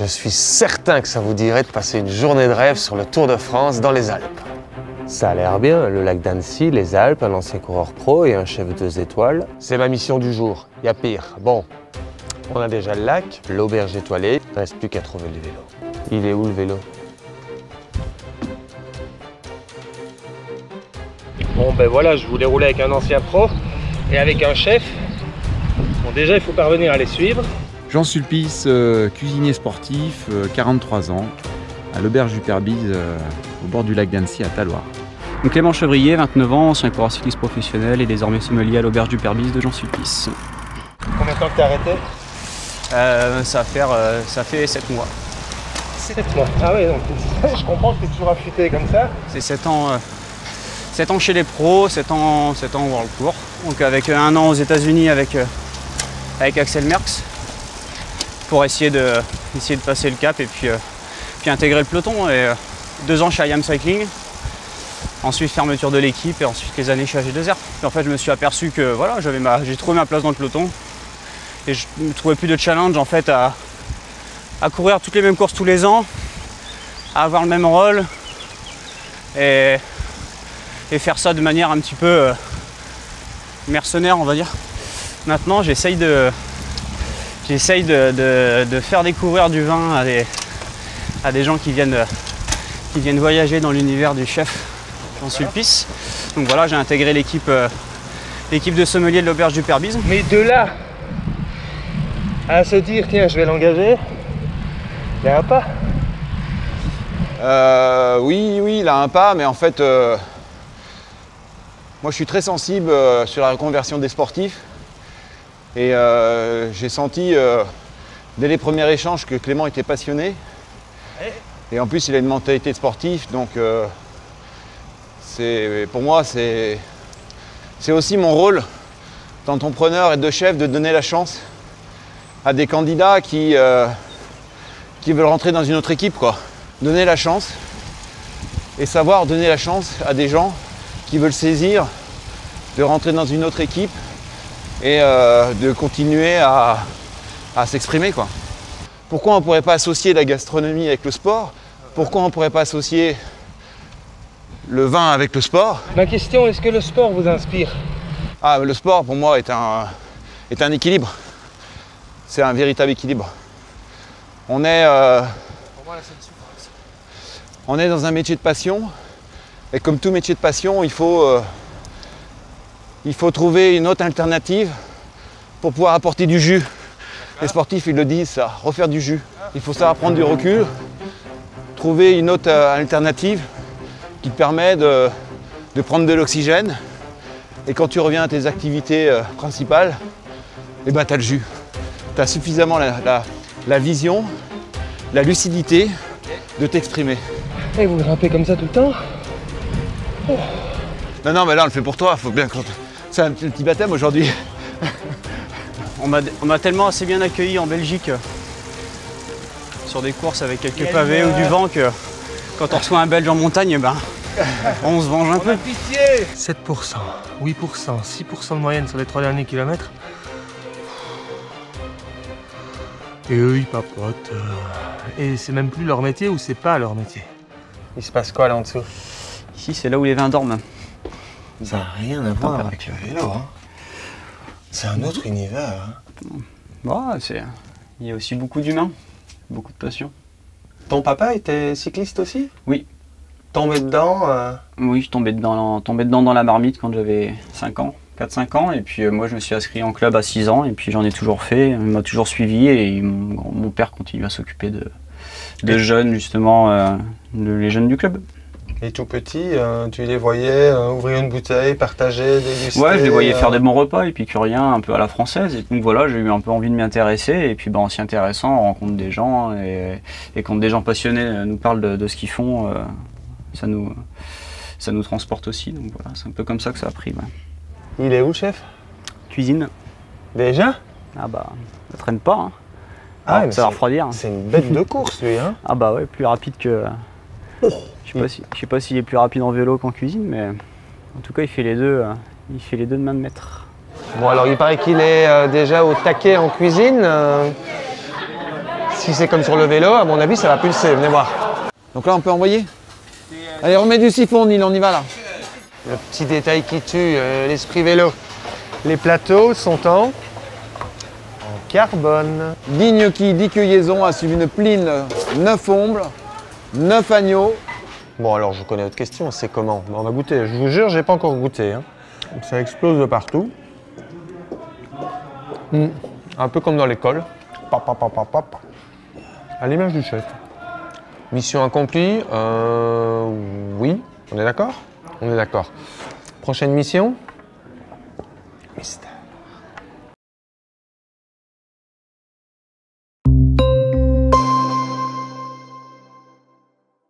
Je suis certain que ça vous dirait de passer une journée de rêve sur le Tour de France dans les Alpes. Ça a l'air bien, le lac d'Annecy, les Alpes, un ancien coureur pro et un chef 2 étoiles. C'est ma mission du jour, il y a pire. Bon, on a déjà le lac, l'auberge étoilée, il ne reste plus qu'à trouver le vélo. Il est où le vélo? Bon ben voilà, je voulais rouler avec un ancien pro et avec un chef. Bon déjà il faut parvenir à les suivre. Jean Sulpice, cuisinier sportif, 43 ans, à l'auberge du Perbise, au bord du lac d'Annecy à Talloires. Donc Clément Chevrier, 29 ans, ancien coureur cycliste professionnel et désormais sommelier à l'auberge du Perbise de Jean Sulpice. Combien de temps que t'as arrêté? Ça fait 7 mois. 7 mois. Ah ouais, donc je comprends que t'es toujours affûté comme ça. C'est 7 ans chez les pros, 7 ans au World Tour. Donc avec un an aux États-Unis avec Axel Merckx pour essayer de passer le cap et puis intégrer le peloton. Et 2 ans chez IAM Cycling. Ensuite fermeture de l'équipe et ensuite les années chez AG2R. Et en fait je me suis aperçu que voilà, j'ai trouvé ma place dans le peloton et je ne trouvais plus de challenge en fait à courir toutes les mêmes courses tous les ans, à avoir le même rôle et faire ça de manière un petit peu mercenaire on va dire. Maintenant j'essaye de faire découvrir du vin à des gens qui viennent voyager dans l'univers du chef Jean Sulpice. Donc voilà, j'ai intégré l'équipe de sommelier de l'auberge du Perbise. Mais de là à se dire tiens je vais l'engager, il y a un pas. Oui, il a un pas, mais en fait, moi je suis très sensible sur la reconversion des sportifs. Et j'ai senti dès les premiers échanges que Clément était passionné. Et en plus il a une mentalité de sportif, donc pour moi c'est aussi mon rôle d'entrepreneur et de chef de donner la chance à des candidats qui veulent rentrer dans une autre équipe, quoi. Donner la chance et savoir donner la chance à des gens qui veulent saisir de rentrer dans une autre équipe et de continuer à s'exprimer, quoi. Pourquoi on ne pourrait pas associer la gastronomie avec le sport? Pourquoi on ne pourrait pas associer le vin avec le sport? Ma question, est-ce que le sport vous inspire? Ah, le sport pour moi est un équilibre. C'est un véritable équilibre. On est dans un métier de passion et comme tout métier de passion, il faut trouver une autre alternative pour pouvoir apporter du jus. Les sportifs, ils le disent, ça, refaire du jus. Il faut savoir prendre du recul, trouver une autre alternative qui te permet de prendre de l'oxygène. Et quand tu reviens à tes activités principales, eh ben, tu as le jus. Tu as suffisamment la vision, la lucidité de t'exprimer. Et vous grimpez comme ça tout le temps? Oh. Non, mais là on le fait pour toi, faut bien que... C'est un petit baptême aujourd'hui. On m'a tellement assez bien accueilli en Belgique sur des courses avec quelques pavés ou du vent que quand on reçoit un Belge en montagne, ben, on se venge un peu. 7%, 8%, 6% de moyenne sur les 3 derniers kilomètres. Et eux ils papotent. Et c'est même plus leur métier ou c'est pas leur métier? Il se passe quoi là en dessous? Ici c'est là où les vins dorment. Ça n'a rien à voir avec le vélo, hein. C'est un autre univers. Hein. Bon, il y a aussi beaucoup d'humains, beaucoup de passion. Ton papa était cycliste aussi? Oui. Tombé dedans Oui, je tombais dedans dans la marmite quand j'avais 4-5 ans. Et puis moi je me suis inscrit en club à 6 ans et puis j'en ai toujours fait. Il m'a toujours suivi et mon père continue à s'occuper de jeunes justement, les jeunes du club. Et tout petit, tu les voyais ouvrir une bouteille, partager, déguster? Ouais, je les voyais faire des bons repas, épicuriens, un peu à la française. Et donc voilà, j'ai eu un peu envie de m'y intéresser. Et puis en s'y intéressant, on rencontre des gens. Et quand des gens passionnés nous parlent de ce qu'ils font, ça nous transporte aussi. Donc voilà, c'est un peu comme ça que ça a pris. Ouais. Il est où, chef? Cuisine. Déjà? Ah bah, ça traîne pas. Hein. Ah, mais ça va refroidir. C'est une bête de course, lui. Hein. Ah bah ouais, plus rapide que... Oh. Je sais pas s'il est plus rapide en vélo qu'en cuisine, mais en tout cas il fait les deux de main de maître. Bon alors il paraît qu'il est déjà au taquet en cuisine. Si c'est comme sur le vélo, à mon avis, ça va pulser. Venez voir. Donc là, on peut envoyer. Allez, remets du siphon, Neil, on y va là. Le petit détail qui tue, l'esprit vélo. Les plateaux sont en carbone. Digne qui dit que Liaison a suivi une pline 9 ombles, 9 agneaux. Bon, alors, je connais votre question, c'est comment? On va goûter. Je vous jure, j'ai pas encore goûté. Hein. Ça explose de partout. Un peu comme dans l'école. Pap, pap, pap, pap, pap. À l'image du chef. Mission accomplie. Oui, on est d'accord? On est d'accord. Prochaine mission?